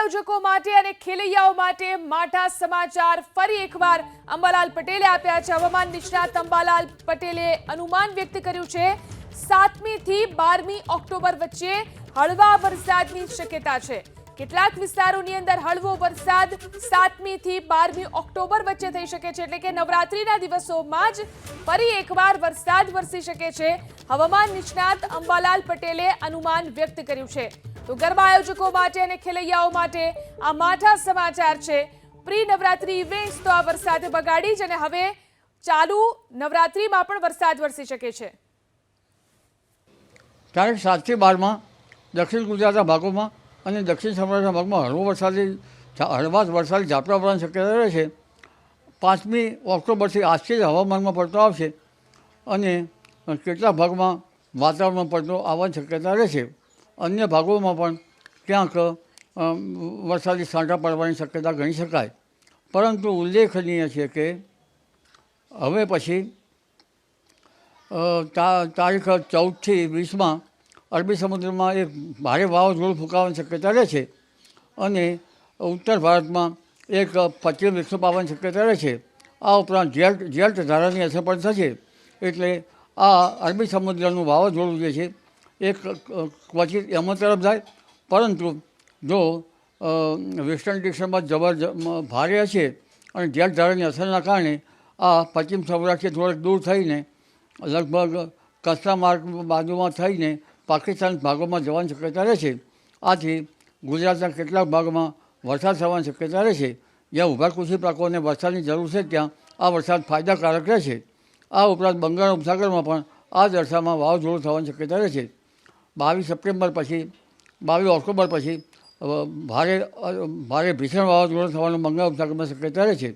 આયોજકો માટે અને ખેલૈયાઓ માટે માઠા સમાચાર ફરી એકવાર અંબાલાલ પટેલે આપ્યા છે। હવામાન નિષ્ણાત અંબાલાલ પટેલે અનુમાન વ્યક્ત કર્યું છે 7મી થી 12મી ઓક્ટોબર વચ્ચે હળવા વરસાદની શક્યતા છે। કેટલાક વિસ્તારોની અંદર હળવો વરસાદ 7મી થી 12મી ઓક્ટોબર વચ્ચે થઈ શકે છે, એટલે કે નવરાત્રીના દિવસોમાં જ ફરી એકવાર વરસાદ વરસી શકે છે। હવામાન નિષ્ણાત અંબાલાલ પટેલે અનુમાન વ્યક્ત કર્યું છે। તો ગરબા આયોજકો માટે અને ખેલૈયાઓ માટે આ માઠા સમાચાર છે। પ્રી નવરાત્રી ઇવેન્ટ્સ તો આ વરસાદે બગાડી જ અને હવે ચાલુ નવરાત્રીમાં પણ વરસાદ વરસી શકે છે। તારીખ 7 થી 12માં દક્ષિણ ગુજરાતના ભાગોમાં અને દક્ષિણ સૌરાષ્ટ્રના ભાગમાં હળવા વરસાદી ઝાપટા પડવાની શક્યતા રહે છે। 5મી ઓક્ટોબરથી આજથી જ હવામાનમાં પડતો આવશે અને કેટલાક ભાગમાં વાતાવરણમાં પડતો આવવાની શક્યતા રહેશે। અન્ય ભાગોમાં પણ ક્યાંક વરસાદી છાંટા પડવાની શક્યતા ગણી શકાય, પરંતુ ઉલ્લેખનીય છે કે હવે પછી તારીખ 14 થી 20માં અરબી સમુદ્રમાં એક ભારે વાવાઝોડું ફૂંકાવાની શક્યતા રહે છે અને ઉત્તર ભારતમાં એક પશ્ચિમ વિક્ષેપ આવવાની શક્યતા રહે છે। આ ઉપરાંત જેટ ધારાની અસર પણ થશે, એટલે આ અરબી સમુદ્રનું વાવાઝોડું જે છે એક ક્વચિત યમન તરફ જાય, પરંતુ જો વેસ્ટર્ન ડિરેક્શનમાં ભારે હશે અને જેટ ધારાની અસરના કારણે આ પશ્ચિમ સૌરાષ્ટ્રથી થોડેક દૂર થઈને લગભગ કચ્છના માર્ગ બાજુમાં થઈને પાકિસ્તાન ભાગોમાં જવાની શક્યતા રહેશે। આથી ગુજરાતના કેટલાક ભાગમાં વરસાદ થવાની શક્યતા રહેશે। જ્યાં ઊભા કૃષિ પાકોને વરસાદની જરૂર છે ત્યાં આ વરસાદ ફાયદાકારક રહેશે। આ ઉપરાંત બંગાળ ઉપસાગરમાં પણ આ જ અરસામાં વાવાઝોડું થવાની શક્યતા રહેશે। 22 સપ્ટેમ્બર પછી 22 ઓક્ટોબર પછી ભારે ભીષણ વાવાઝોડું થવાનું બંગાળ ઉપસાગરમાં શક્યતા રહેશે।